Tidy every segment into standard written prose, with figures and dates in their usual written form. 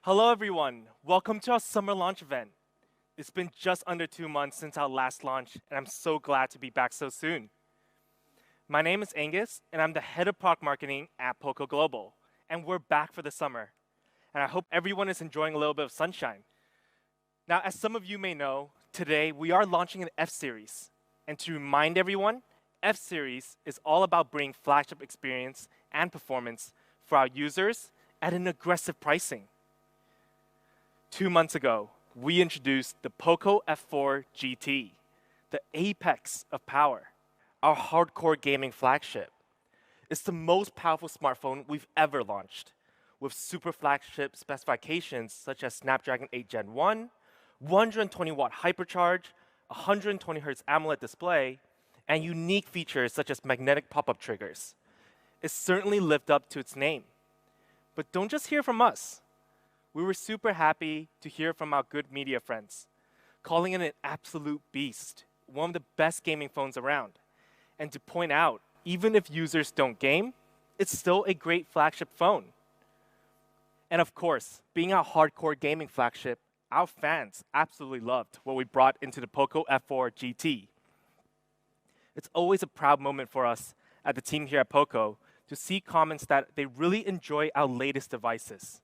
Hello everyone, welcome to our summer launch event. It's been just under 2 months since our last launch and I'm so glad to be back so soon. My name is Angus and I'm the head of product marketing at POCO Global, and we're back for the summer. And I hope everyone is enjoying a little bit of sunshine. Now, as some of you may know, today we are launching an F-Series. And to remind everyone, F-Series is all about bringing flagship experience and performance for our users at an aggressive pricing. 2 months ago, we introduced the POCO F4 GT, the apex of power, our hardcore gaming flagship. It's the most powerful smartphone we've ever launched, with super flagship specifications such as Snapdragon 8 Gen 1, 120-watt hypercharge, 120Hz AMOLED display, and unique features such as magnetic pop-up triggers. It certainly lived up to its name. But don't just hear from us. We were super happy to hear from our good media friends, calling it an absolute beast, one of the best gaming phones around. And to point out, even if users don't game, it's still a great flagship phone. And of course, being our hardcore gaming flagship, our fans absolutely loved what we brought into the POCO F4 GT. It's always a proud moment for us at the team here at POCO to see comments that they really enjoy our latest devices.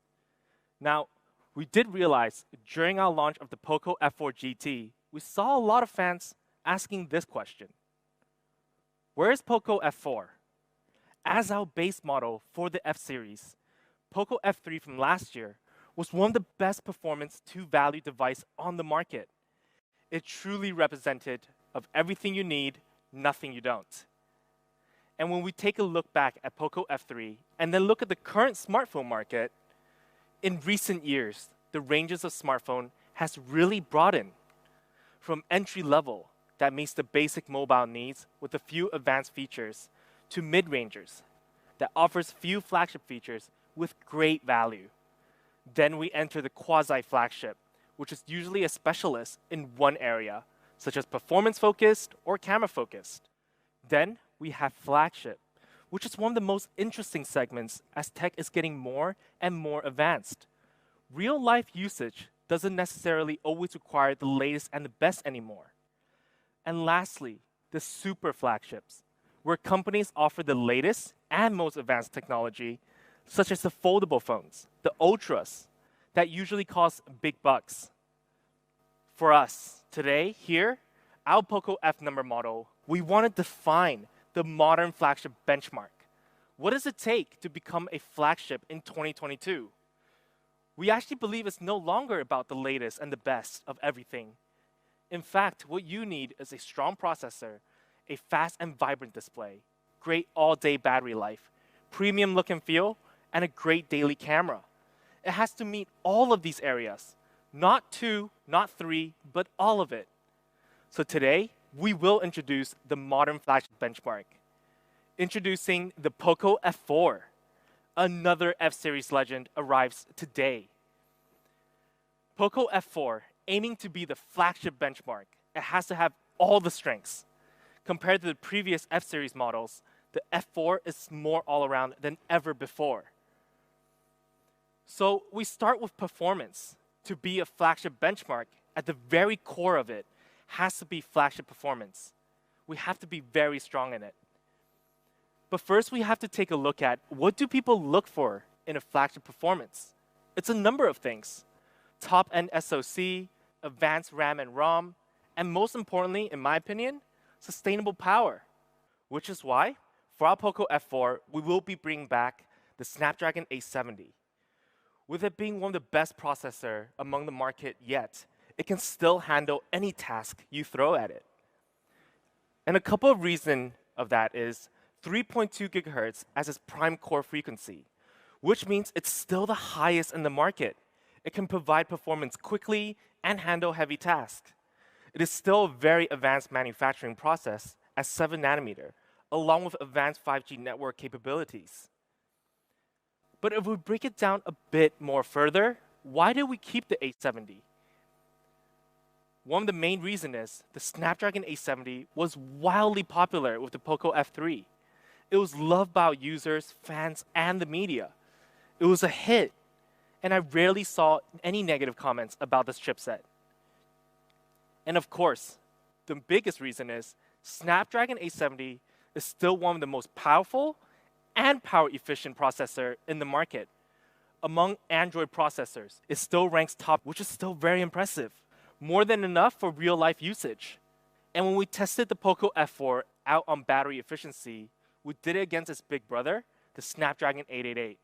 Now, we did realize during our launch of the POCO F4 GT, we saw a lot of fans asking this question. Where is POCO F4? As our base model for the F-Series, POCO F3 from last year was one of the best performance to value device on the market. It truly represented of everything you need, nothing you don't. And when we take a look back at POCO F3 and then look at the current smartphone market, in recent years, the ranges of smartphone has really broadened. From entry level that meets the basic mobile needs with a few advanced features to mid-rangers that offers few flagship features with great value. Then we enter the quasi-flagship, which is usually a specialist in one area, such as performance-focused or camera-focused. Then we have flagship, which is one of the most interesting segments as tech is getting more and more advanced. Real-life usage doesn't necessarily always require the latest and the best anymore. And lastly, the super flagships, where companies offer the latest and most advanced technology, such as the foldable phones, the Ultras, that usually cost big bucks. For us, today, here, our POCO F number model, we want to define the modern flagship benchmark. What does it take to become a flagship in 2022? We actually believe it's no longer about the latest and the best of everything. In fact, what you need is a strong processor, a fast and vibrant display, great all-day battery life, premium look and feel, and a great daily camera. It has to meet all of these areas. Not 2, not 3, but all of it. So today, we will introduce the modern flagship benchmark. Introducing the POCO F4. Another F-Series legend arrives today. POCO F4, aiming to be the flagship benchmark, it has to have all the strengths. Compared to the previous F-Series models, the F4 is more all-around than ever before. So we start with performance. To be a flagship benchmark, at the very core of it, has to be flagship performance. We have to be very strong in it. But first, we have to take a look at what do people look for in a flagship performance? It's a number of things. Top-end SoC, advanced RAM and ROM, and most importantly, in my opinion, sustainable power. Which is why, for our POCO F4, we will be bringing back the Snapdragon 870. With it being one of the best processors among the market yet, it can still handle any task you throw at it. And a couple of reasons of that is 3.2 GHz as its prime core frequency, which means it's still the highest in the market. It can provide performance quickly and handle heavy tasks. It is still a very advanced manufacturing process at 7 nanometer, along with advanced 5G network capabilities. But if we break it down a bit more further, why did we keep the 870? One of the main reasons is the Snapdragon 870 was wildly popular with the POCO F3. It was loved by users, fans, and the media. It was a hit. and I rarely saw any negative comments about this chipset. And of course, the biggest reason is Snapdragon 870 is still one of the most powerful and power-efficient processor in the market. Among Android processors, it still ranks top, which is still very impressive. More than enough for real-life usage. And when we tested the POCO F4 out on battery efficiency, we did it against its big brother, the Snapdragon 888.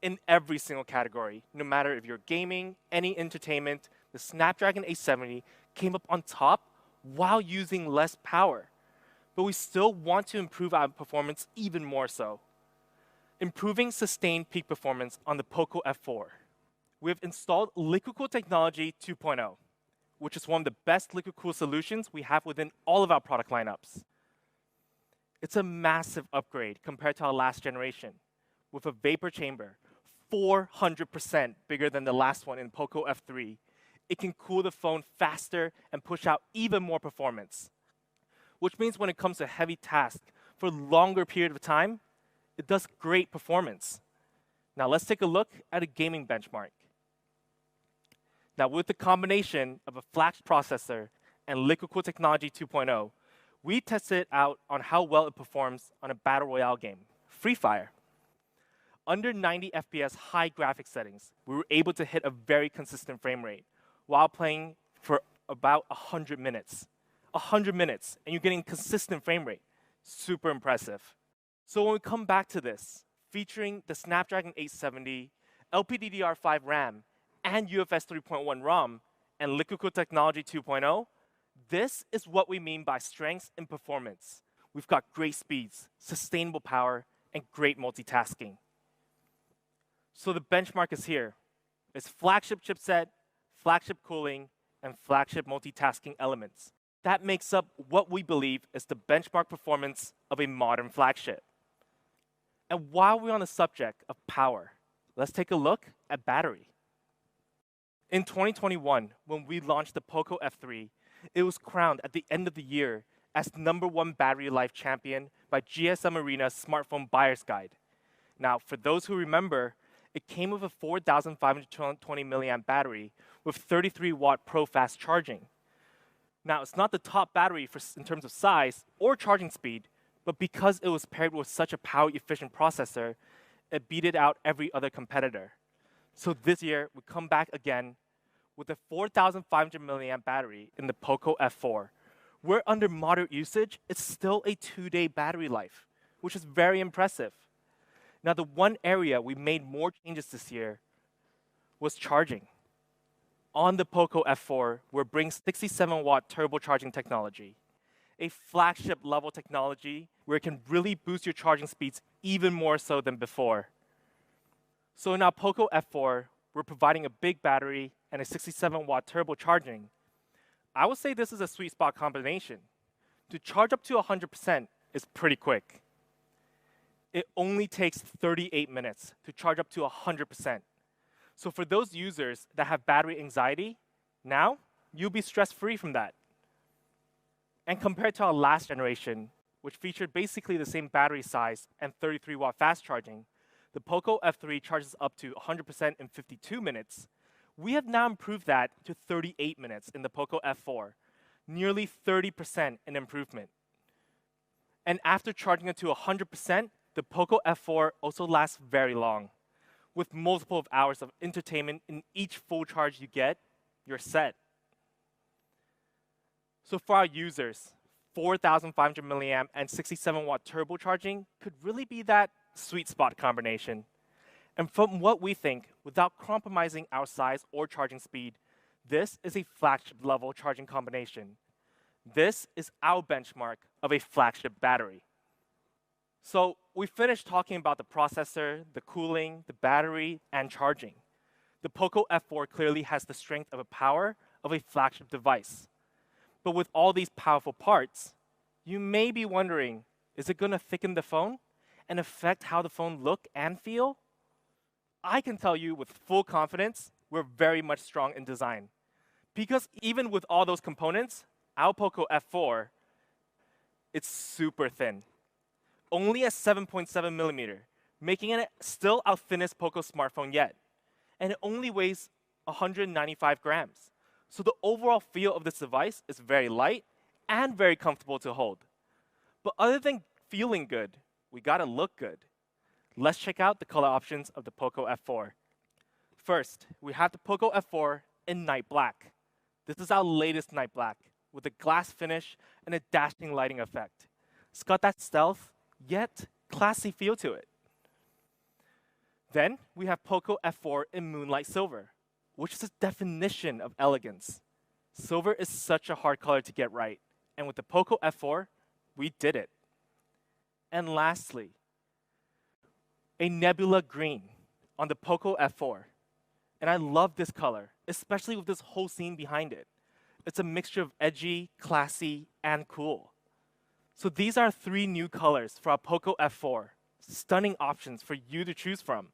In every single category, no matter if you're gaming, any entertainment, the Snapdragon 870 came up on top while using less power. But we still want to improve our performance even more so. Improving sustained peak performance on the POCO F4. We have installed Liquid Cool Technology 2.0, which is one of the best liquid cool solutions we have within all of our product lineups. It's a massive upgrade compared to our last generation, with a vapor chamber 400% bigger than the last one in POCO F3. It can cool the phone faster and push out even more performance, which means when it comes to heavy tasks for a longer period of time, it does great performance. Now let's take a look at a gaming benchmark. Now with the combination of a flash processor and Liquid Cool Technology 2.0, we tested out on how well it performs on a battle royale game, Free Fire. Under 90 FPS high graphics settings, we were able to hit a very consistent frame rate while playing for about 100 minutes. 100 minutes, and you're getting consistent frame rate. Super impressive. So when we come back to this, featuring the Snapdragon 870, LPDDR5 RAM, and UFS 3.1 ROM, and Liquid Cool Technology 2.0, this is what we mean by strengths in performance. We've got great speeds, sustainable power, and great multitasking. So the benchmark is here. It's flagship chipset, flagship cooling, and flagship multitasking elements. That makes up what we believe is the benchmark performance of a modern flagship. And while we're on the subject of power, let's take a look at battery. In 2021, when we launched the POCO F3, it was crowned at the end of the year as #1 battery life champion by GSM Arena's Smartphone Buyer's Guide. Now, for those who remember, it came with a 4,520 milliamp battery with 33-watt Pro fast charging. Now, it's not the top battery in terms of size or charging speed, but because it was paired with such a power-efficient processor, it beat out every other competitor. So this year, we come back again with a 4,500 milliamp battery in the POCO F4, where under moderate usage, it's still a 2-day battery life, which is very impressive. Now, the one area we made more changes this year was charging. On the POCO F4, we're bringing 67-watt turbocharging technology, a flagship level technology where it can really boost your charging speeds even more so than before. So in our POCO F4, we're providing a big battery and a 67-watt turbocharging. I would say this is a sweet spot combination. To charge up to 100% is pretty quick. It only takes 38 minutes to charge up to 100%. So for those users that have battery anxiety, now you'll be stress-free from that. And compared to our last generation, which featured basically the same battery size and 33-watt fast charging, the POCO F3 charges up to 100% in 52 minutes. We have now improved that to 38 minutes in the POCO F4, nearly 30% in improvement. And after charging it to 100%, the POCO F4 also lasts very long. With multiple of hours of entertainment in each full charge you get, you're set. So for our users, 4,500 milliamp and 67-watt turbocharging could really be that sweet spot combination. And from what we think, without compromising our size or charging speed, this is a flagship level charging combination. This is our benchmark of a flagship battery. So we finished talking about the processor, the cooling, the battery, and charging. The POCO F4 clearly has the strength of a power of a flagship device. But with all these powerful parts, you may be wondering, is it going to thicken the phone and affect how the phone look and feel? I can tell you with full confidence, we're very much strong in design. Because even with all those components, our POCO F4, it's super thin. Only a 7.7 millimeter, making it still our thinnest POCO smartphone yet. and it only weighs 195 grams. So the overall feel of this device is very light and very comfortable to hold. But other than feeling good, we gotta look good. Let's check out the color options of the POCO F4. First, we have the POCO F4 in night black. This is our latest night black with a glass finish and a dashing lighting effect. It's got that stealth, yet classy feel to it. Then we have POCO F4 in moonlight silver, which is a definition of elegance. Silver is such a hard color to get right, and with the POCO F4, we did it. And lastly, a nebula green on the POCO F4. And I love this color, especially with this whole scene behind it. It's a mixture of edgy, classy, and cool. So these are 3 new colors for our POCO F4. Stunning options for you to choose from.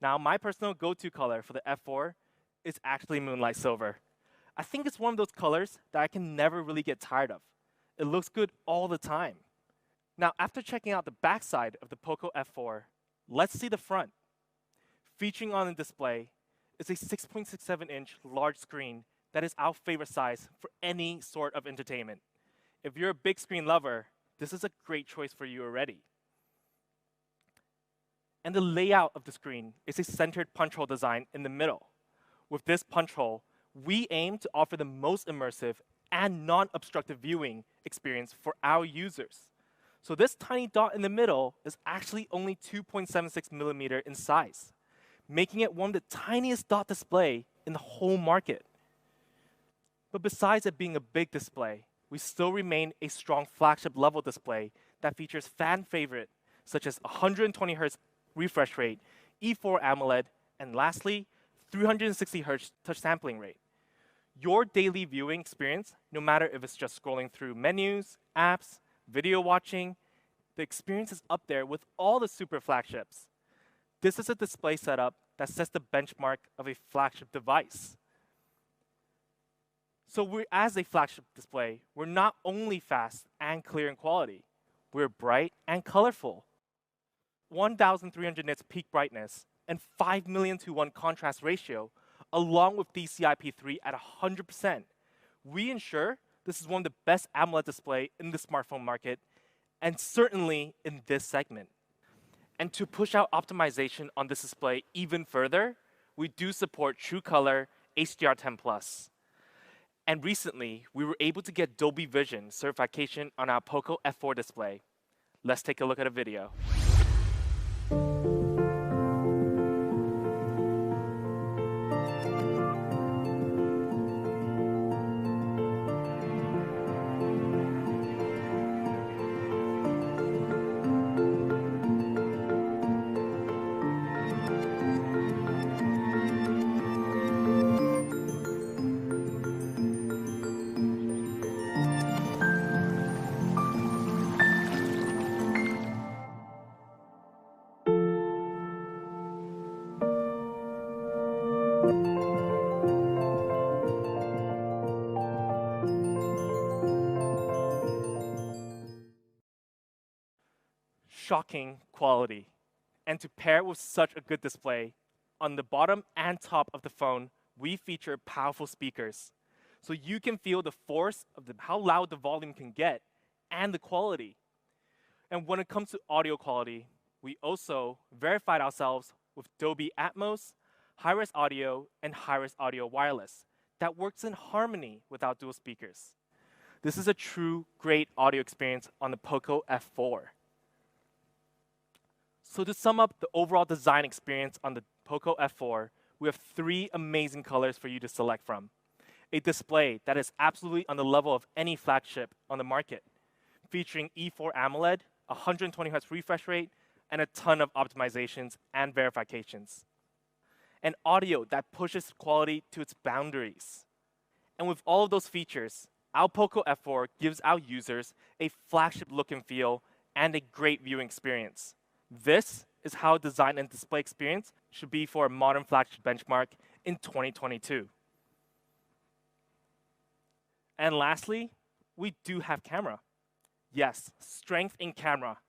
Now, my personal go-to color for the F4 is actually moonlight silver. I think it's one of those colors that I can never really get tired of. It looks good all the time. Now, after checking out the backside of the POCO F4, let's see the front. Featuring on the display is a 6.67-inch large screen that is our favorite size for any sort of entertainment. If you're a big screen lover, this is a great choice for you already. And the layout of the screen is a centered punch hole design in the middle. With this punch hole, we aim to offer the most immersive and non-obstructive viewing experience for our users. So this tiny dot in the middle is actually only 2.76 millimeter in size, making it one of the tiniest dot display in the whole market. But besides it being a big display, we still remain a strong flagship level display that features fan favorite such as 120 Hz refresh rate, E4 AMOLED, and lastly, 360 Hz touch sampling rate. Your daily viewing experience, no matter if it's just scrolling through menus, apps, video watching, the experience is up there with all the super flagships. This is a display setup that sets the benchmark of a flagship device. So as a flagship display, we're not only fast and clear in quality, we're bright and colorful. 1,300 nits peak brightness and 5 million to 1 contrast ratio, along with DCI-P3 at 100%. We ensure this is one of the best AMOLED display in the smartphone market, and certainly in this segment. And to push out optimization on this display even further, we do support True Color HDR10+. And recently, we were able to get Dolby Vision certification on our POCO F4 display. Let's take a look at a video. Shocking quality. And to pair with such a good display, on the bottom and top of the phone, we feature powerful speakers. So you can feel the force of how loud the volume can get and the quality. And when it comes to audio quality, we also verified ourselves with Dolby Atmos, high-res audio, and high-res audio wireless that works in harmony with our dual speakers. This is a true great audio experience on the POCO F4. So to sum up the overall design experience on the POCO F4, we have 3 amazing colors for you to select from. A display that is absolutely on the level of any flagship on the market, featuring E4 AMOLED, 120 Hz refresh rate, and a ton of optimizations and verifications. An audio that pushes quality to its boundaries. And with all of those features, our POCO F4 gives our users a flagship look and feel and a great viewing experience. This is how design and display experience should be for a modern flagship benchmark in 2022. And lastly, we do have camera. Yes, strength in camera.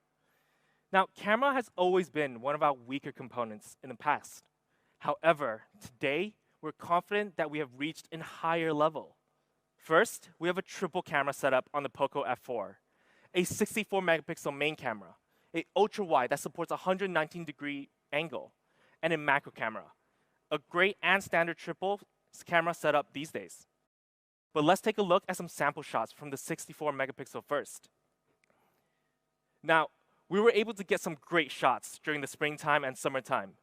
Now, camera has always been one of our weaker components in the past. However, today, we're confident that we have reached a higher level. First, we have a triple camera setup on the POCO F4, a 64 megapixel main camera, a ultra wide that supports a 119-degree angle, and a macro camera. A great and standard triple camera setup these days. But let's take a look at some sample shots from the 64 megapixel first. Now, we were able to get some great shots during the springtime and summertime.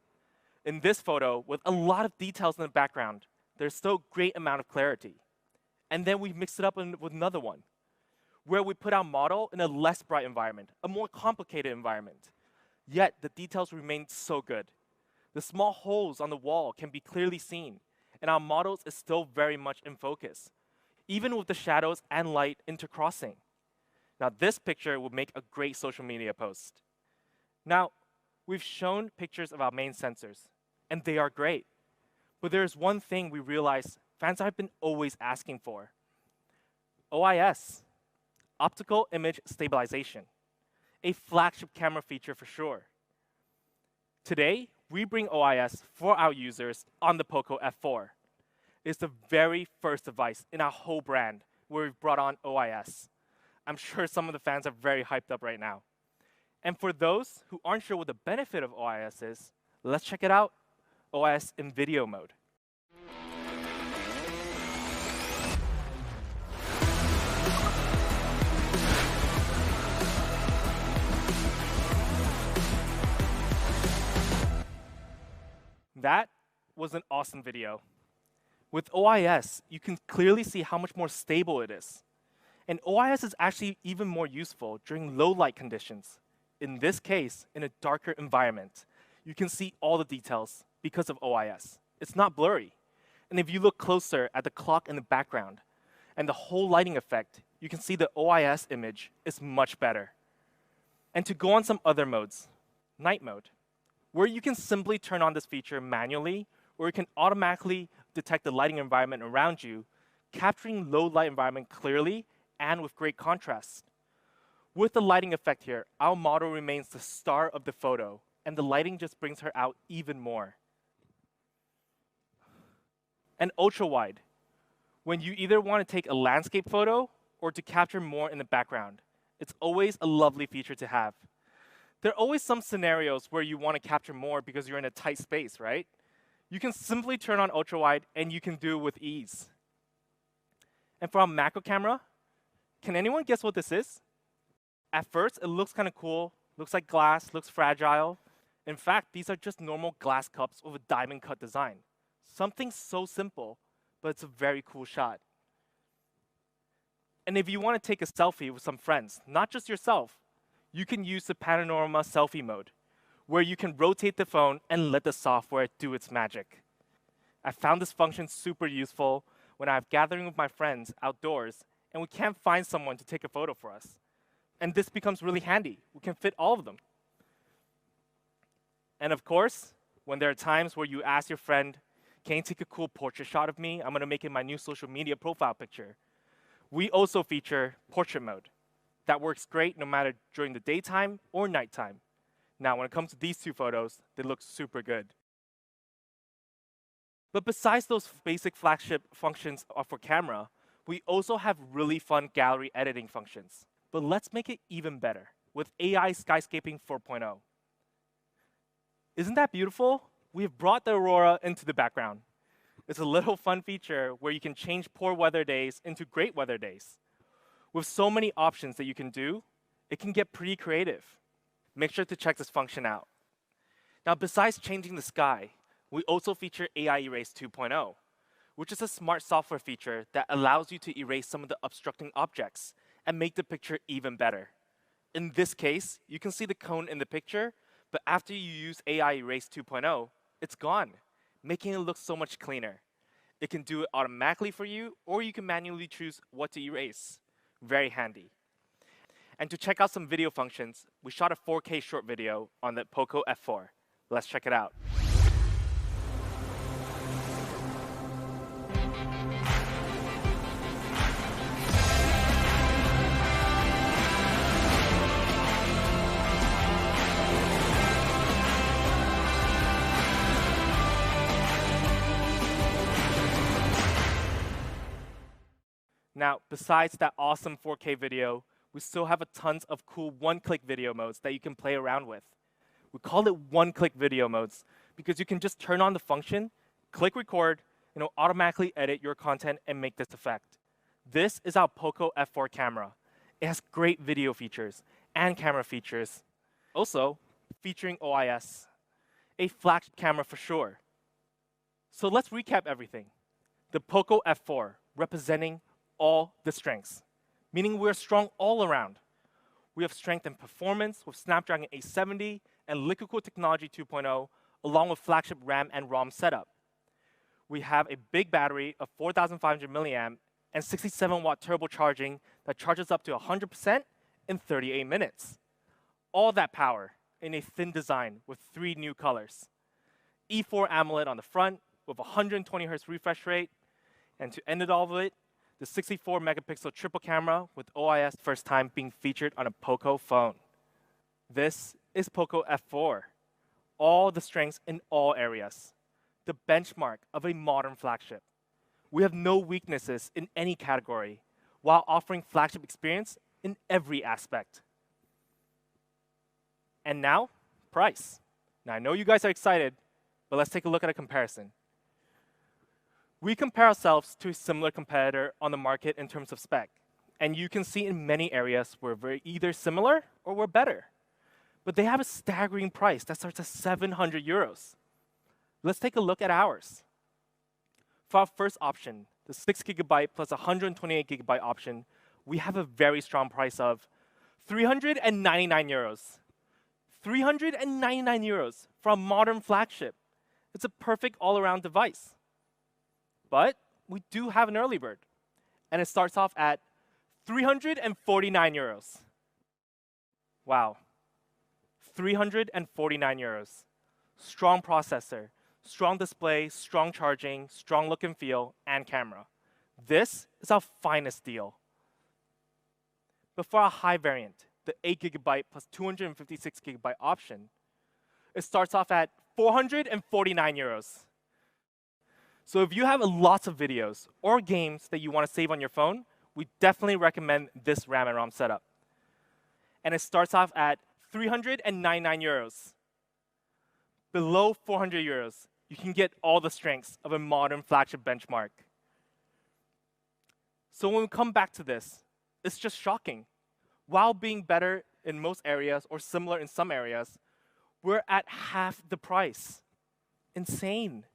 In this photo, with a lot of details in the background, there's still a great amount of clarity. And then we mixed it up with another one, where we put our model in a less bright environment, a more complicated environment. Yet, the details remain so good. The small holes on the wall can be clearly seen, and our models is still very much in focus, even with the shadows and light intercrossing. Now, this picture would make a great social media post. Now, we've shown pictures of our main sensors, and they are great. But there's one thing we realize fans have been always asking for. OIS, optical image stabilization, a flagship camera feature for sure. Today, we bring OIS for our users on the POCO F4. It's the very first device in our whole brand where we've brought on OIS. I'm sure some of the fans are very hyped up right now. And for those who aren't sure what the benefit of OIS is, let's check it out, OIS in video mode. That was an awesome video. With OIS, you can clearly see how much more stable it is. And OIS is actually even more useful during low light conditions. In this case, in a darker environment, you can see all the details because of OIS. It's not blurry. And if you look closer at the clock in the background and the whole lighting effect, you can see the OIS image is much better. And to go on some other modes, night mode, where you can simply turn on this feature manually, or you can automatically detect the lighting environment around you, capturing low light environment clearly and with great contrast. With the lighting effect here, our model remains the star of the photo, and the lighting just brings her out even more. And ultra wide, when you either want to take a landscape photo or to capture more in the background, it's always a lovely feature to have. There are always some scenarios where you want to capture more because you're in a tight space, right? You can simply turn on ultra wide and you can do it with ease. And for our macro camera, can anyone guess what this is? At first, it looks kind of cool, looks like glass, looks fragile. In fact, these are just normal glass cups with a diamond cut design. Something so simple, but it's a very cool shot. And if you want to take a selfie with some friends, not just yourself, you can use the panorama selfie mode, where you can rotate the phone and let the software do its magic. I found this function super useful when I'm gathering with my friends outdoors and we can't find someone to take a photo for us. And this becomes really handy. We can fit all of them. And of course, when there are times where you ask your friend, can you take a cool portrait shot of me? I'm going to make it my new social media profile picture. We also feature portrait mode. That works great no matter during the daytime or nighttime. Now, when it comes to these two photos, they look super good. But besides those basic flagship functions for camera, we also have really fun gallery editing functions. But let's make it even better with AI Skyscaping 4.0. Isn't that beautiful? We have brought the aurora into the background. It's a little fun feature where you can change poor weather days into great weather days. With so many options that you can do, it can get pretty creative. Make sure to check this function out. Now, besides changing the sky, we also feature AI Erase 2.0, which is a smart software feature that allows you to erase some of the obstructing objects and make the picture even better. In this case, you can see the cone in the picture, but after you use AI Erase 2.0, it's gone, making it look so much cleaner. It can do it automatically for you, or you can manually choose what to erase. Very handy. And to check out some video functions, we shot a 4K short video on the POCO F4. Let's check it out. Now, besides that awesome 4K video, we still have a tons of cool one-click video modes that you can play around with. We call it one-click video modes because you can just turn on the function, click record, and it'll automatically edit your content and make this effect. This is our POCO F4 camera. It has great video features and camera features. Also, featuring OIS, a flagship camera for sure. So let's recap everything. The POCO F4 representing all the strengths, meaning we're strong all around. We have strength in performance with Snapdragon 870 and liquid-cooled technology 2.0, along with flagship RAM and ROM setup. We have a big battery of 4,500 milliamp and 67-watt turbocharging that charges up to 100% in 38 minutes. All that power in a thin design with 3 new colors. E4 AMOLED on the front with 120 Hz refresh rate, and to end it all with it, the 64 megapixel triple camera with OIS first time being featured on a POCO phone. This is POCO F4. All the strengths in all areas. The benchmark of a modern flagship. We have no weaknesses in any category, while offering flagship experience in every aspect. And now, price. Now I know you guys are excited, but let's take a look at a comparison. We compare ourselves to a similar competitor on the market in terms of spec, and you can see in many areas we're either similar or we're better. But they have a staggering price that starts at 700 euros. Let's take a look at ours. For our first option, the 6GB plus 128GB option, we have a very strong price of 399 euros. 399 euros for a modern flagship. It's a perfect all-around device. But we do have an early bird, and it starts off at 349 euros. Wow. 349 euros. Strong processor, strong display, strong charging, strong look and feel, and camera. This is our finest deal. But for our high variant, the 8GB plus 256GB option, it starts off at 449 euros. So if you have lots of videos or games that you want to save on your phone, we definitely recommend this RAM and ROM setup. And it starts off at 399 euros. Below 400 euros, you can get all the strengths of a modern flagship benchmark. So when we come back to this, it's just shocking. While being better in most areas or similar in some areas, we're at half the price. Insane.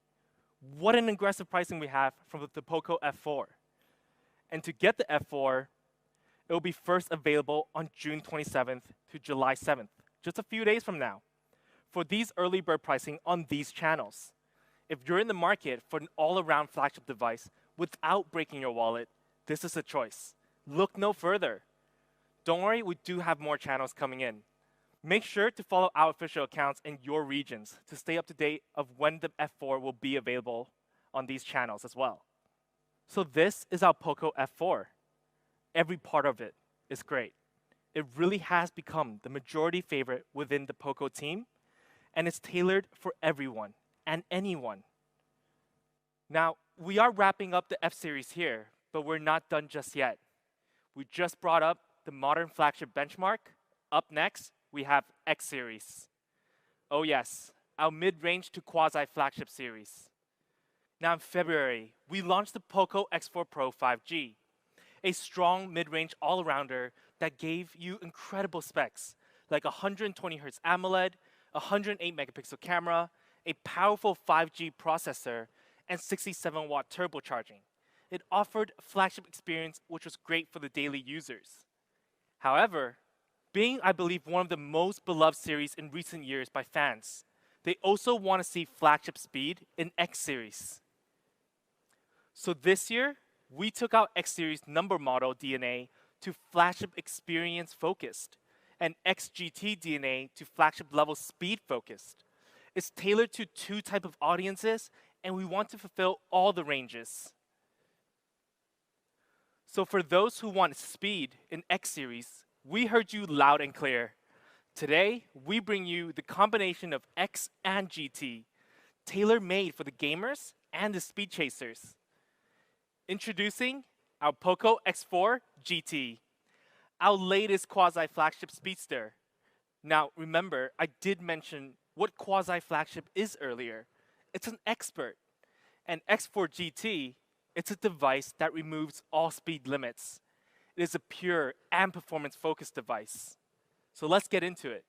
What an aggressive pricing we have from the POCO F4. And to get the F4, it will be first available on June 27th to July 7th, just a few days from now, for these early bird pricing on these channels. If you're in the market for an all-around flagship device without breaking your wallet, this is a choice. Look no further. Don't worry, we do have more channels coming in. Make sure to follow our official accounts in your regions to stay up to date of when the F4 will be available on these channels as well. So this is our POCO F4. Every part of it is great. It really has become the majority favorite within the POCO team, and it's tailored for everyone and anyone. Now, we are wrapping up the F series here, but we're not done just yet. We just brought up the modern flagship benchmark. Up next, we have X series. Oh yes, our mid-range to quasi-flagship series. Now in February, we launched the POCO X4 Pro 5G, a strong mid-range all-arounder that gave you incredible specs, like 120 Hz AMOLED, 108 megapixel camera, a powerful 5G processor, and 67-watt turbocharging. It offered a flagship experience which was great for the daily users. However, being, I believe, one of the most beloved series in recent years by fans, they also want to see flagship speed in X series. So this year, we took out X series number model DNA to flagship experience focused, and XGT DNA to flagship level speed focused. It's tailored to 2 types of audiences, and we want to fulfill all the ranges. So for those who want speed in X series, we heard you loud and clear. Today, we bring you the combination of X and GT, tailor-made for the gamers and the speed chasers. Introducing our POCO X4 GT, our latest quasi-flagship speedster. Now, remember, I did mention what quasi-flagship is earlier. It's an expert. And X4 GT, it's a device that removes all speed limits. It is a pure and performance-focused device. So let's get into it.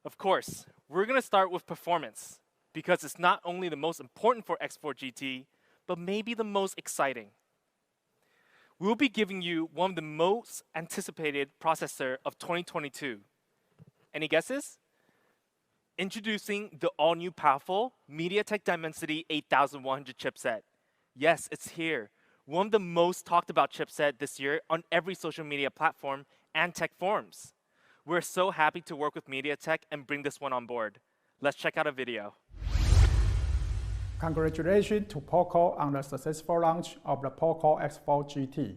Of course, we're going to start with performance because it's not only the most important for X4 GT, but maybe the most exciting. We'll be giving you one of the most anticipated processor of 2022. Any guesses? Introducing the all-new powerful MediaTek Dimensity 8100 chipset. Yes, it's here. One of the most talked about chipset this year on every social media platform and tech forums. We're so happy to work with MediaTek and bring this one on board. Let's check out a video. Congratulations to POCO on the successful launch of the POCO X4 GT.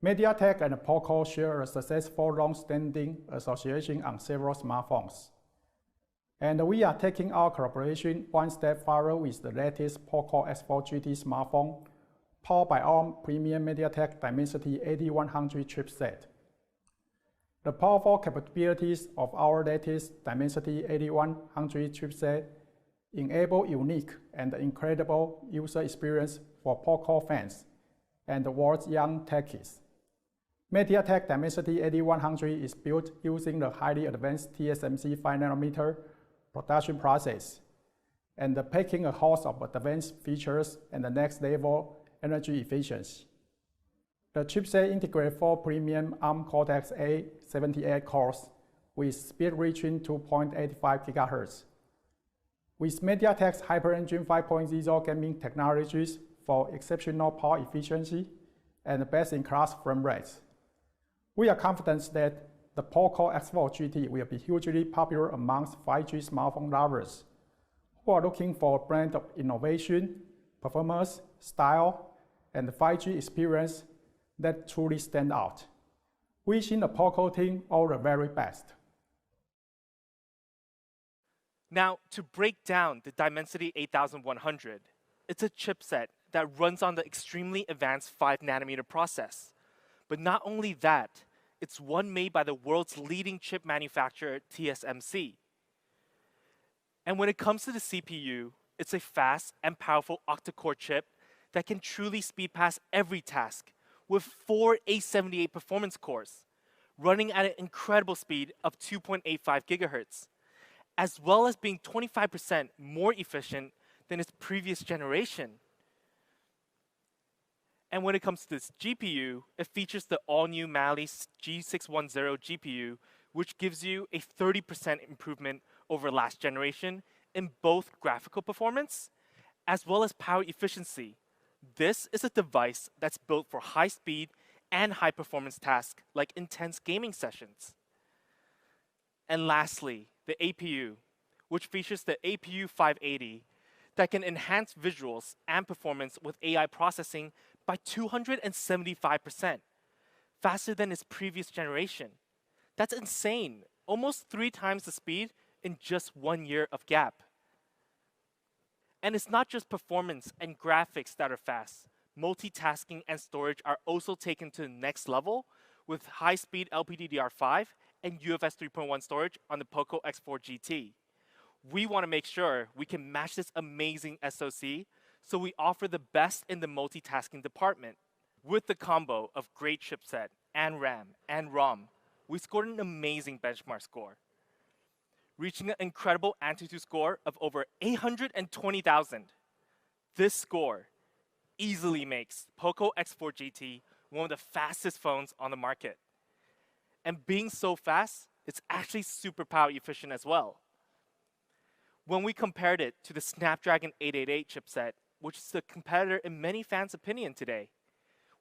MediaTek and POCO share a successful long-standing association on several smartphones. And we are taking our collaboration one step further with the latest POCO X4 GT smartphone, powered by our premium MediaTek Dimensity 8100 chipset. The powerful capabilities of our latest Dimensity 8100 chipset enable unique and incredible user experience for POCO fans and the world's young techies. MediaTek Dimensity 8100 is built using the highly advanced TSMC 5nm production process and packing a host of advanced features and the next level energy efficiency. The chipset integrates 4 premium ARM Cortex-A78 cores with speed reaching 2.85 GHz. With MediaTek's HyperEngine 5.0 gaming technologies for exceptional power efficiency and best-in-class frame rates, we are confident that the POCO X4 GT will be hugely popular amongst 5G smartphone lovers who are looking for a blend of innovation, performance, style, and 5G experience that truly stand out. Wishing the POCO team all the very best. Now, to break down the Dimensity 8100, it's a chipset that runs on the extremely advanced 5nm process. But not only that, it's one made by the world's leading chip manufacturer, TSMC. And when it comes to the CPU, it's a fast and powerful octa-core chip that can truly speed past every task with 4 A78 performance cores, running at an incredible speed of 2.85 GHz, as well as being 25% more efficient than its previous generation. And when it comes to this GPU, it features the all-new Mali G610 GPU, which gives you a 30% improvement over last generation in both graphical performance as well as power efficiency. This is a device that's built for high speed and high performance tasks like intense gaming sessions. And lastly, the APU, which features the APU 580 that can enhance visuals and performance with AI processing by 275%, faster than its previous generation. That's insane, almost 3 times the speed in just 1 year of gap. And it's not just performance and graphics that are fast. Multitasking and storage are also taken to the next level with high-speed LPDDR5 and UFS 3.1 storage on the POCO X4 GT. We want to make sure we can match this amazing SoC, so we offer the best in the multitasking department. With the combo of great chipset and RAM and ROM, we scored an amazing benchmark score, reaching an incredible Antutu score of over 820,000. This score easily makes POCO X4 GT one of the fastest phones on the market. And being so fast, it's actually super power efficient as well. When we compared it to the Snapdragon 888 chipset, which is the competitor in many fans' opinion today,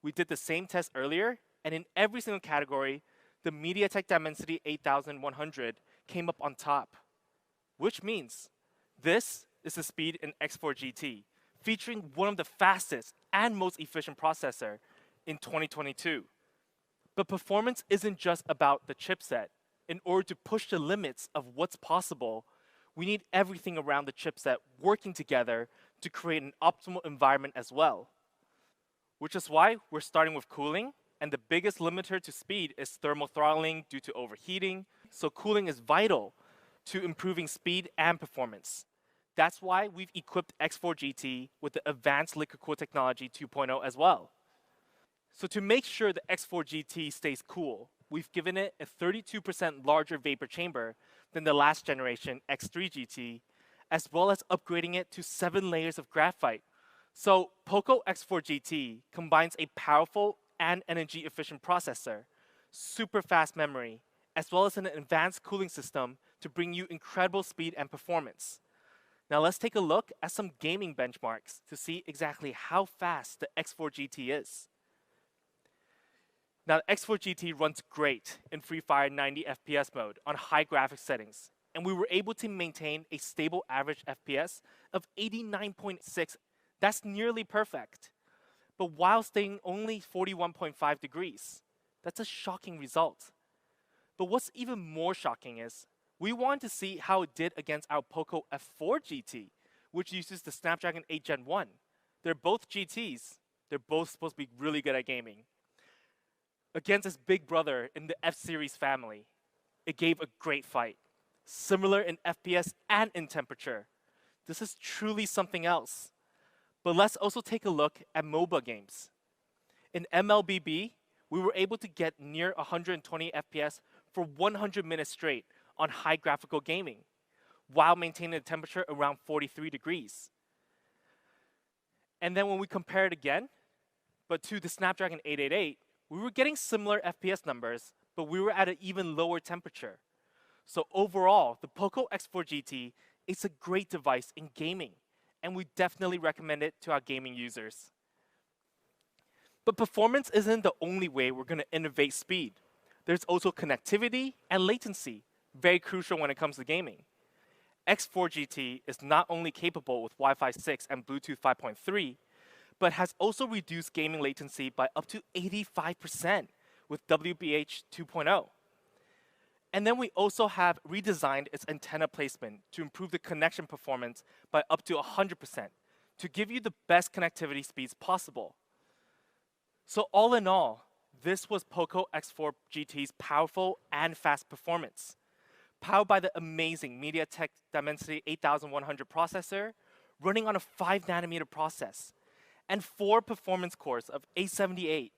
we did the same test earlier, and in every single category, the MediaTek Dimensity 8100 came up on top. Which means this is the speed in X4 GT, featuring one of the fastest and most efficient processor in 2022. But performance isn't just about the chipset. In order to push the limits of what's possible, we need everything around the chipset working together to create an optimal environment as well. which is why we're starting with cooling, and the biggest limiter to speed is thermal throttling due to overheating. So cooling is vital to improving speed and performance. That's why we've equipped X4 GT with the advanced liquid cool technology 2.0 as well. So to make sure the X4 GT stays cool, we've given it a 32% larger vapor chamber than the last generation X3 GT, as well as upgrading it to 7 layers of graphite. So POCO X4 GT combines a powerful and energy-efficient processor, super fast memory, as well as an advanced cooling system to bring you incredible speed and performance. Now let's take a look at some gaming benchmarks to see exactly how fast the X4 GT is. Now the X4 GT runs great in Free Fire 90 FPS mode on high graphics settings, and we were able to maintain a stable average FPS of 89.6. That's nearly perfect, but while staying only 41.5 degrees. That's a shocking result. But what's even more shocking is we wanted to see how it did against our POCO F4 GT, which uses the Snapdragon 8 Gen 1. They're both GTs. They're both supposed to be really good at gaming. Against its big brother in the F-series family, it gave a great fight. Similar in FPS and in temperature. This is truly something else. But let's also take a look at MOBA games. In MLBB, we were able to get near 120 FPS for 100 minutes straight on high graphical gaming, while maintaining the temperature around 43 degrees. And then when we compare it again, but to the Snapdragon 888, we were getting similar FPS numbers, but we were at an even lower temperature. So overall, the POCO X4 GT is a great device in gaming, and we definitely recommend it to our gaming users. But performance isn't the only way we're going to innovate speed. There's also connectivity and latency, very crucial when it comes to gaming. X4 GT is not only capable with Wi-Fi 6 and Bluetooth 5.3, but has also reduced gaming latency by up to 85% with WBH 2.0. And then we also have redesigned its antenna placement to improve the connection performance by up to 100% to give you the best connectivity speeds possible. So all in all, this was POCO X4 GT's powerful and fast performance. Powered by the amazing MediaTek Dimensity 8100 processor, running on a 5nm process, and 4 performance cores of A78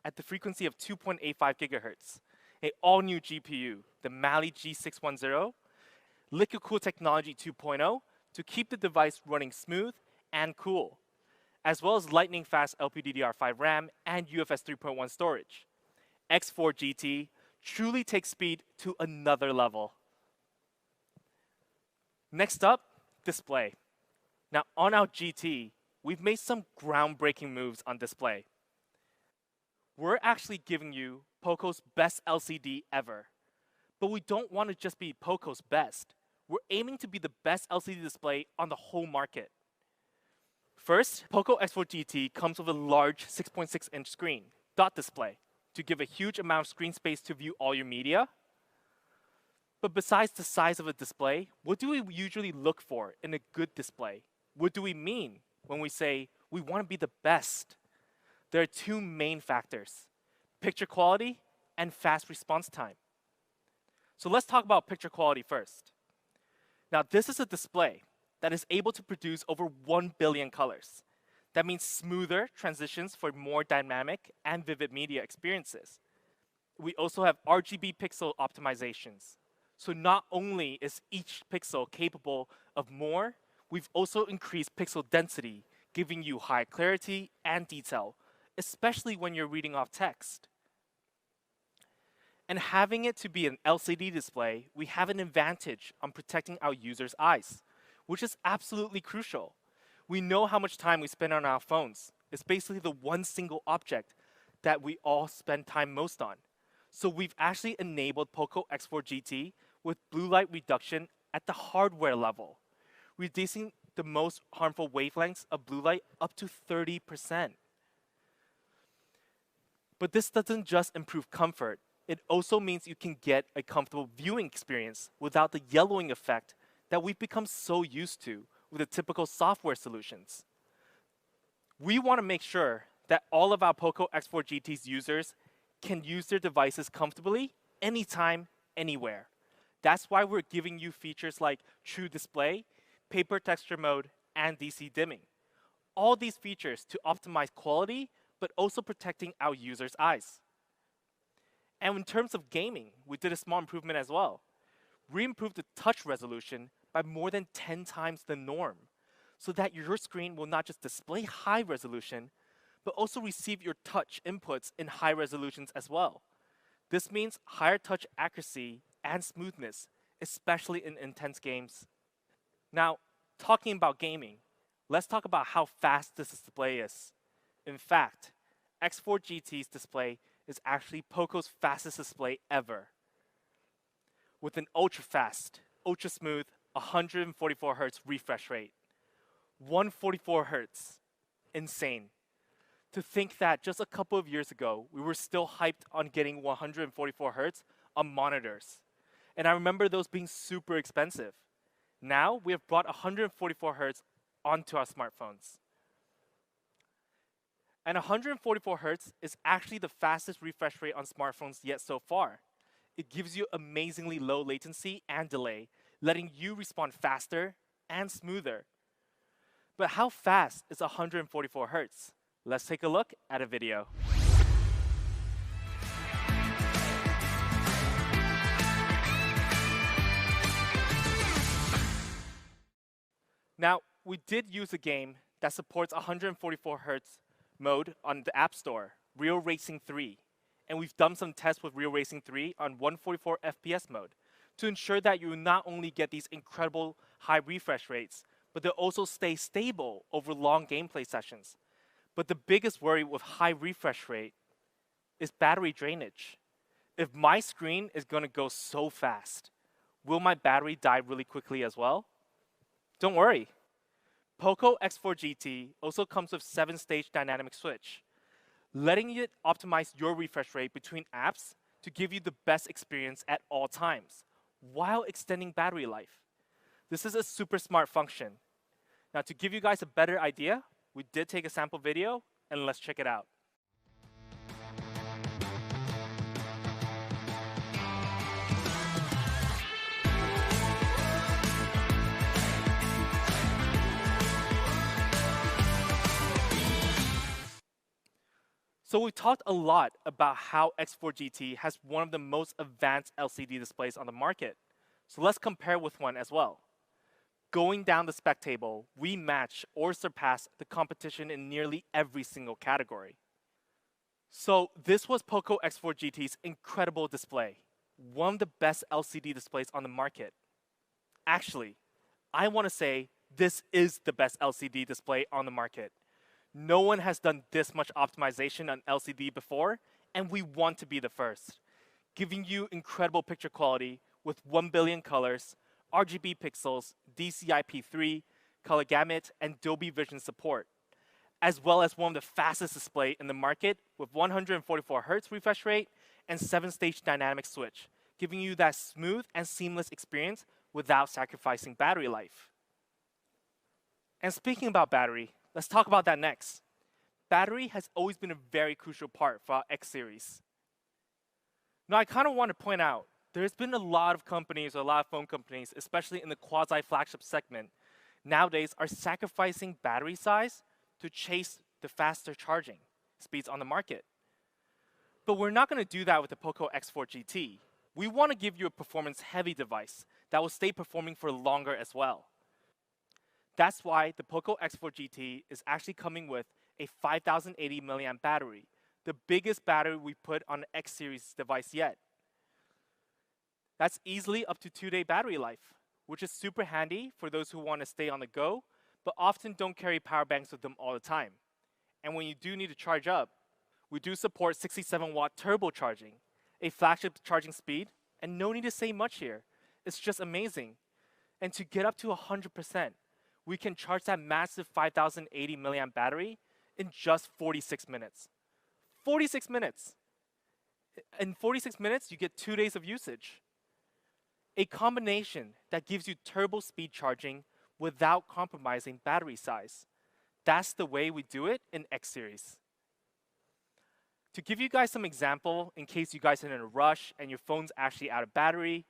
at the frequency of 2.85 GHz. An all-new GPU, the Mali G610, liquid cool technology 2.0 to keep the device running smooth and cool, as well as lightning-fast LPDDR5 RAM and UFS 3.1 storage. X4 GT truly takes speed to another level. Next up, display. Now on our GT, we've made some groundbreaking moves on display. We're actually giving you POCO's best LCD ever. But we don't want to just be POCO's best. We're aiming to be the best LCD display on the whole market. First, POCO X4 GT comes with a large 6.6-inch screen, dot display, to give a huge amount of screen space to view all your media. But besides the size of a display, what do we usually look for in a good display? What do we mean when we say we want to be the best? There are 2 main factors: picture quality and fast response time. So let's talk about picture quality first. Now this is a display that is able to produce over 1 billion colors. That means smoother transitions for more dynamic and vivid media experiences. We also have RGB pixel optimizations. So not only is each pixel capable of more, we've also increased pixel density, giving you high clarity and detail, especially when you're reading off text. And having it to be an LCD display, we have an advantage on protecting our users' eyes, which is absolutely crucial. We know how much time we spend on our phones. It's basically the one single object that we all spend time most on. So we've actually enabled POCO X4 GT with blue light reduction at the hardware level, reducing the most harmful wavelengths of blue light up to 30%. But this doesn't just improve comfort. It also means you can get a comfortable viewing experience without the yellowing effect that we've become so used to with the typical software solutions. We want to make sure that all of our POCO X4 GT's users can use their devices comfortably, anytime, anywhere. That's why we're giving you features like True Display, Paper Texture Mode, and DC dimming. All these features to optimize quality, but also protecting our users' eyes. And in terms of gaming, we did a small improvement as well. We improved the touch resolution by more than 10 times the norm, so that your screen will not just display high resolution, but also receive your touch inputs in high resolutions as well. This means higher touch accuracy and smoothness, especially in intense games. Now, talking about gaming, let's talk about how fast this display is. In fact, X4 GT's display is actually POCO's fastest display ever. With an ultra-fast, ultra-smooth 144Hz refresh rate. 144Hz. Insane. To think that just a couple of years ago, we were still hyped on getting 144Hz on monitors. And I remember those being super expensive. Now, we have brought 144Hz onto our smartphones. And 144Hz is actually the fastest refresh rate on smartphones yet so far. It gives you amazingly low latency and delay, letting you respond faster and smoother. But how fast is 144Hz? Let's take a look at a video. Now, we did use a game that supports 144Hz mode on the App Store, Real Racing 3. And we've done some tests with Real Racing 3 on 144 FPS mode to ensure that you not only get these incredible high refresh rates, but they'll also stay stable over long gameplay sessions. But the biggest worry with high refresh rate is battery drainage. If my screen is going to go so fast, will my battery die really quickly as well? Don't worry. POCO X4 GT also comes with 7-stage dynamic switch, letting it optimize your refresh rate between apps to give you the best experience at all times, while extending battery life. This is a super smart function. Now, to give you guys a better idea, we did take a sample video, and let's check it out. So we talked a lot about how X4 GT has one of the most advanced LCD displays on the market. So let's compare with one as well. Going down the spec table, we match or surpass the competition in nearly every single category. So this was POCO X4 GT's incredible display, one of the best LCD displays on the market. Actually, I want to say this is the best LCD display on the market. No one has done this much optimization on LCD before, and we want to be the first, giving you incredible picture quality with 1 billion colors, RGB pixels, DCI-P3, color gamut, and Dolby Vision support, as well as one of the fastest display in the market with 144Hz refresh rate and 7-stage dynamic switch, giving you that smooth and seamless experience without sacrificing battery life. And speaking about battery, let's talk about that next. Battery has always been a very crucial part for our X series. Now, I kind of want to point out, there's been a lot of companies, or a lot of phone companies, especially in the quasi-flagship segment, nowadays are sacrificing battery size to chase the faster charging speeds on the market. But we're not going to do that with the POCO X4 GT. We want to give you a performance-heavy device that will stay performing for longer as well. That's why the POCO X4 GT is actually coming with a 5080 mAh battery, the biggest battery we put on an X series device yet. That's easily up to 2-day battery life, which is super handy for those who want to stay on the go, but often don't carry power banks with them all the time. And when you do need to charge up, we do support 67-watt turbocharging, a flagship charging speed, and no need to say much here. It's just amazing. And to get up to 100%, we can charge that massive 5080 mAh battery in just 46 minutes. 46 minutes. In 46 minutes, you get 2 days of usage. A combination that gives you turbo speed charging without compromising battery size. That's the way we do it in X series. To give you guys some example, in case you guys are in a rush and your phone's actually out of battery,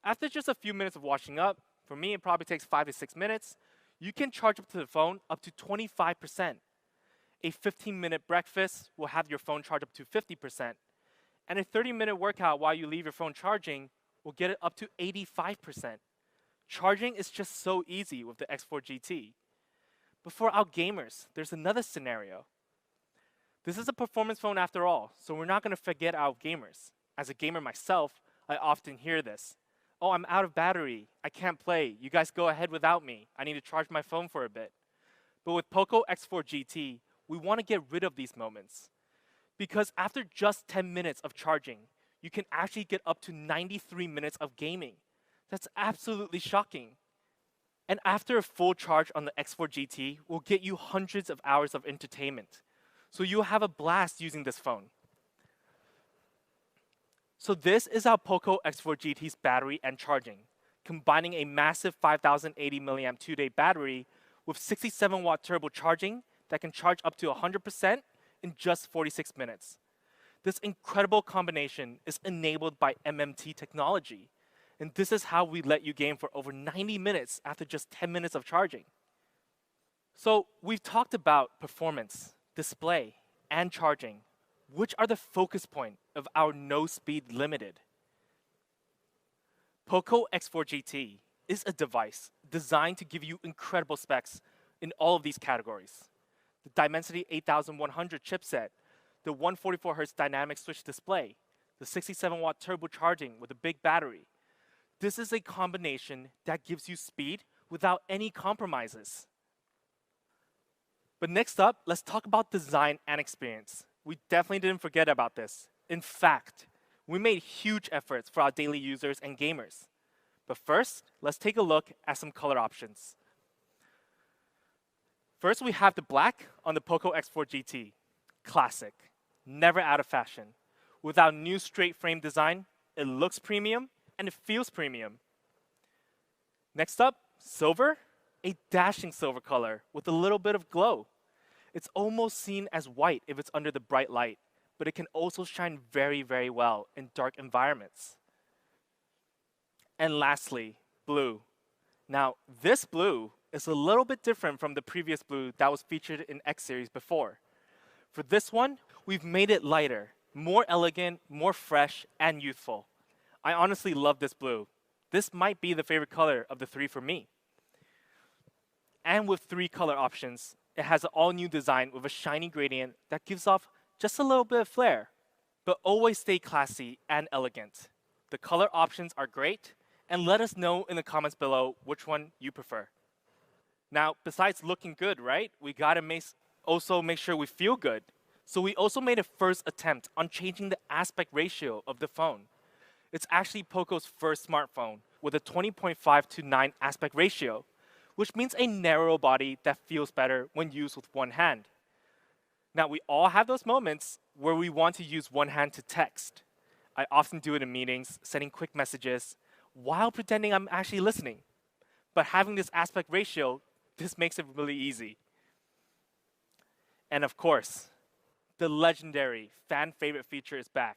after just a few minutes of washing up, for me it probably takes 5 to 6 minutes, you can charge up to the phone up to 25%. A 15-minute breakfast will have your phone charge up to 50%. And a 30-minute workout while you leave your phone charging will get it up to 85%. Charging is just so easy with the X4 GT. But for our gamers, there's another scenario. This is a performance phone after all, so we're not going to forget our gamers. As a gamer myself, I often hear this. Oh, I'm out of battery. I can't play. You guys go ahead without me. I need to charge my phone for a bit. But with POCO X4 GT, we want to get rid of these moments. Because after just 10 minutes of charging, you can actually get up to 93 minutes of gaming. That's absolutely shocking. And after a full charge on the X4 GT will get you hundreds of hours of entertainment. So you'll have a blast using this phone. So this is our POCO X4 GT's battery and charging, combining a massive 5080 milliamp 2-day battery with 67-watt turbo charging that can charge up to 100% in just 46 minutes. This incredible combination is enabled by MMT technology, and this is how we let you game for over 90 minutes after just 10 minutes of charging. So we've talked about performance, display, and charging, which are the focus point of our no speed limited. POCO X4 GT is a device designed to give you incredible specs in all of these categories. The Dimensity 8100 chipset, the 144Hz dynamic switch display, the 67-watt turbocharging with a big battery. This is a combination that gives you speed without any compromises. But next up, let's talk about design and experience. We definitely didn't forget about this. In fact, we made huge efforts for our daily users and gamers. But first, let's take a look at some color options. First, we have the black on the POCO X4 GT. Classic, never out of fashion. With our new straight frame design, it looks premium and it feels premium. Next up, silver, a dashing silver color with a little bit of glow. It's almost seen as white if it's under the bright light, but it can also shine very, very well in dark environments. And lastly, blue. Now, this blue is a little bit different from the previous blue that was featured in X series before. For this one, we've made it lighter, more elegant, more fresh, and youthful. I honestly love this blue. This might be the favorite color of the three for me. And with 3 color options, it has an all-new design with a shiny gradient that gives off just a little bit of flair, but always stay classy and elegant. The color options are great, and let us know in the comments below which one you prefer. Now, besides looking good, right, we gotta also make sure we feel good. So we also made a first attempt on changing the aspect ratio of the phone. It's actually POCO's first smartphone with a 20.5:9 aspect ratio, which means a narrow body that feels better when used with one hand. Now, we all have those moments where we want to use one hand to text. I often do it in meetings, sending quick messages, while pretending I'm actually listening. But having this aspect ratio, this makes it really easy. And of course, the legendary fan favorite feature is back.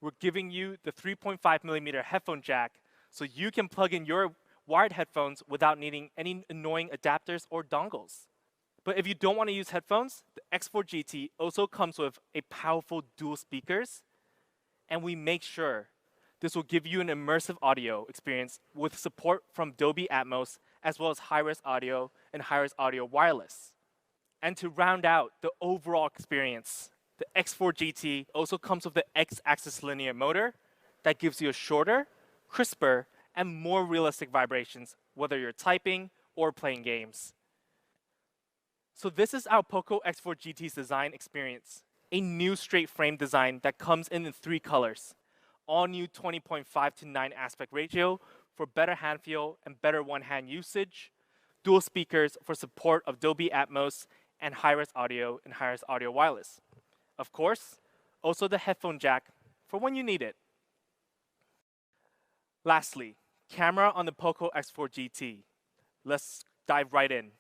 We're giving you the 3.5mm headphone jack so you can plug in your wired headphones without needing any annoying adapters or dongles. But if you don't want to use headphones, the X4 GT also comes with a powerful dual speakers, and we make sure this will give you an immersive audio experience with support from Dolby Atmos as well as high-res audio and high-res audio wireless. And to round out the overall experience, the X4 GT also comes with the X-axis linear motor that gives you a shorter, crisper, and more realistic vibrations, whether you're typing or playing games. So this is our POCO X4 GT's design experience. A new straight frame design that comes in 3 colors. All new 20.5:9 aspect ratio for better hand feel and better one-hand usage. Dual speakers for support of Dolby Atmos and high-res audio and high-res audio wireless. Of course, also the headphone jack for when you need it. Lastly, camera on the POCO X4 GT. Let's dive right in.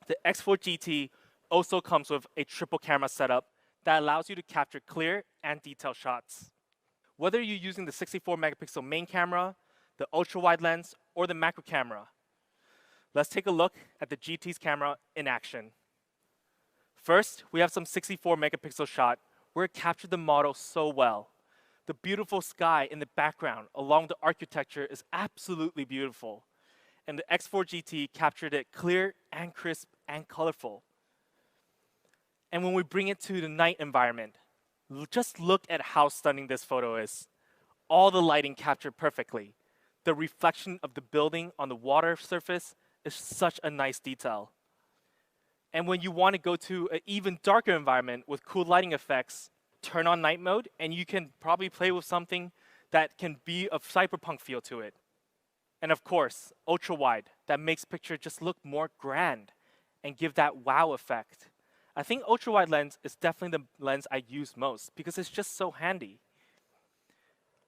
The X4 GT also comes with a triple camera setup that allows you to capture clear and detailed shots. Whether you're using the 64 megapixel main camera, the ultra-wide lens, or the macro camera, let's take a look at the GT's camera in action. First, we have some 64 megapixel shot where it captured the model so well. The beautiful sky in the background along the architecture is absolutely beautiful. And the X4 GT captured it clear and crisp and colorful. And when we bring it to the night environment, just look at how stunning this photo is. All the lighting captured perfectly. The reflection of the building on the water surface is such a nice detail. And when you want to go to an even darker environment with cool lighting effects, turn on night mode and you can probably play with something that can be a cyberpunk feel to it. And of course, ultra wide, that makes picture just look more grand and give that wow effect. I think ultra wide lens is definitely the lens I use most because it's just so handy.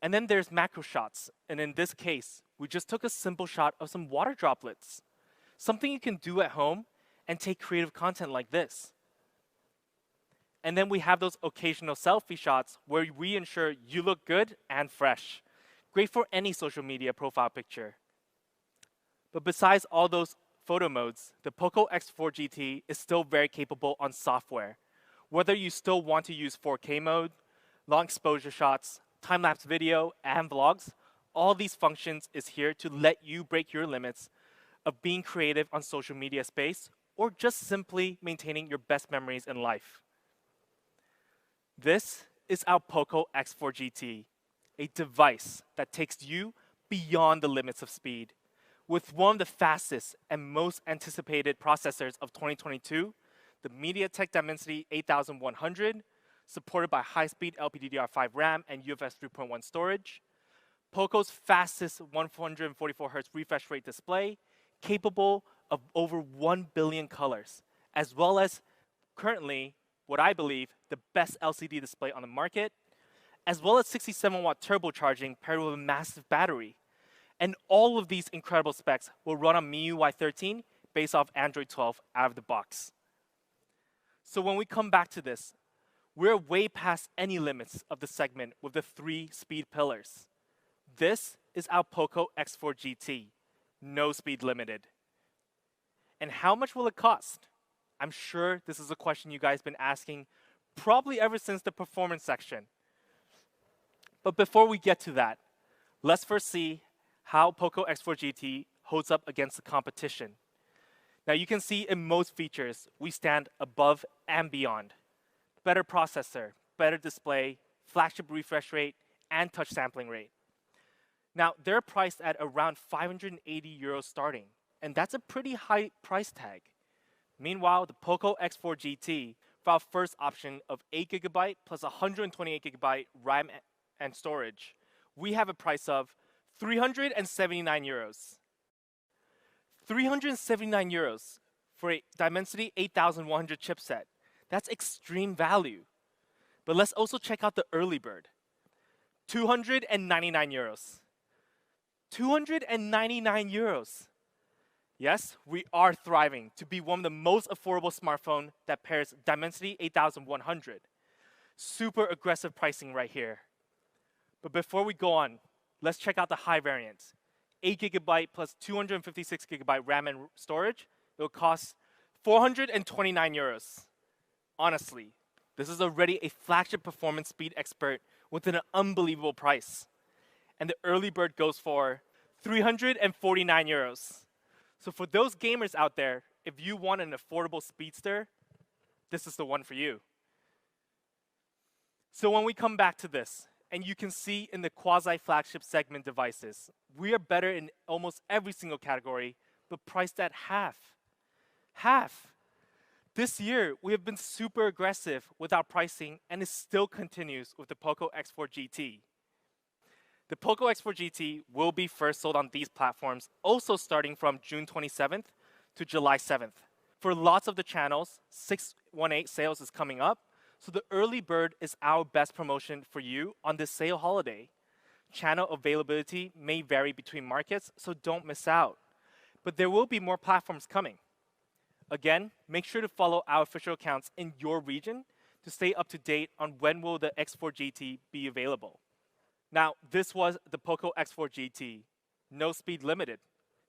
And then there's macro shots. And in this case, we just took a simple shot of some water droplets. Something you can do at home and take creative content like this. And then we have those occasional selfie shots where we ensure you look good and fresh. Great for any social media profile picture. But besides all those photo modes, the POCO X4 GT is still very capable on software. Whether you still want to use 4K mode, long exposure shots, time-lapse video, and vlogs, all these functions is here to let you break your limits of being creative on social media space or just simply maintaining your best memories in life. This is our POCO X4 GT, a device that takes you beyond the limits of speed. With one of the fastest and most anticipated processors of 2022, the MediaTek Dimensity 8100, supported by high-speed LPDDR5 RAM and UFS 3.1 storage, POCO's fastest 144Hz refresh rate display, capable of over 1 billion colors, as well as currently, what I believe, the best LCD display on the market, as well as 67-watt turbocharging paired with a massive battery. And all of these incredible specs will run on MIUI 13 based off Android 12 out of the box. So when we come back to this, we're way past any limits of the segment with the 3 speed pillars. This is our POCO X4 GT, no speed limited. And how much will it cost? I'm sure this is a question you guys have been asking probably ever since the performance section. But before we get to that, let's first see how POCO X4 GT holds up against the competition. Now you can see in most features, we stand above and beyond. Better processor, better display, flagship refresh rate, and touch sampling rate. Now they're priced at around 580 euros starting, and that's a pretty high price tag. Meanwhile, the POCO X4 GT, for our first option of 8GB plus 128GB RAM and storage, we have a price of 379 euros. 379 euros for a Dimensity 8100 chipset. That's extreme value. But let's also check out the early bird. 299 euros. 299 euros. Yes, we are thriving to be one of the most affordable smartphone that pairs Dimensity 8100. Super aggressive pricing right here. But before we go on, let's check out the high variant. 8GB plus 256GB RAM and storage. It will cost 429 euros. Honestly, this is already a flagship performance speed expert with an unbelievable price. And the early bird goes for 349 euros. So for those gamers out there, if you want an affordable speedster, this is the one for you. So when we come back to this, and you can see in the quasi-flagship segment devices, we are better in almost every single category, but priced at half. Half. This year, we have been super aggressive with our pricing, and it still continues with the POCO X4 GT. The POCO X4 GT will be first sold on these platforms, also starting from June 27th to July 7th. For lots of the channels, 618 sales is coming up, so the early bird is our best promotion for you on this sale holiday. Channel availability may vary between markets, so don't miss out. But there will be more platforms coming. Again, make sure to follow our official accounts in your region to stay up to date on when will the X4 GT be available. Now, this was the POCO X4 GT. No speed limited.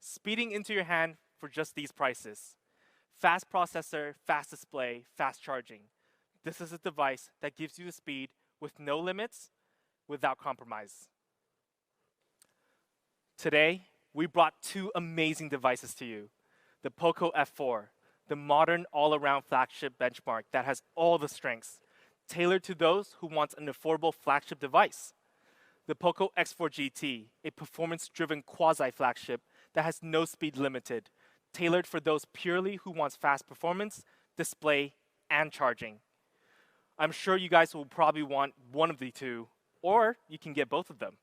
Speeding into your hand for just these prices. Fast processor, fast display, fast charging. This is a device that gives you the speed with no limits, without compromise. Today, we brought two amazing devices to you. The POCO F4, the modern all-around flagship benchmark that has all the strengths, tailored to those who want an affordable flagship device. The POCO X4 GT, a performance-driven quasi-flagship that has no speed limited, tailored for those purely who wants fast performance, display, and charging. I'm sure you guys will probably want one of the two, or you can get both of them.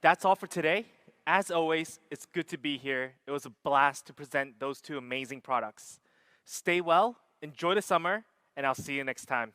That's all for today. As always, it's good to be here. It was a blast to present those two amazing products. Stay well, enjoy the summer, and I'll see you next time.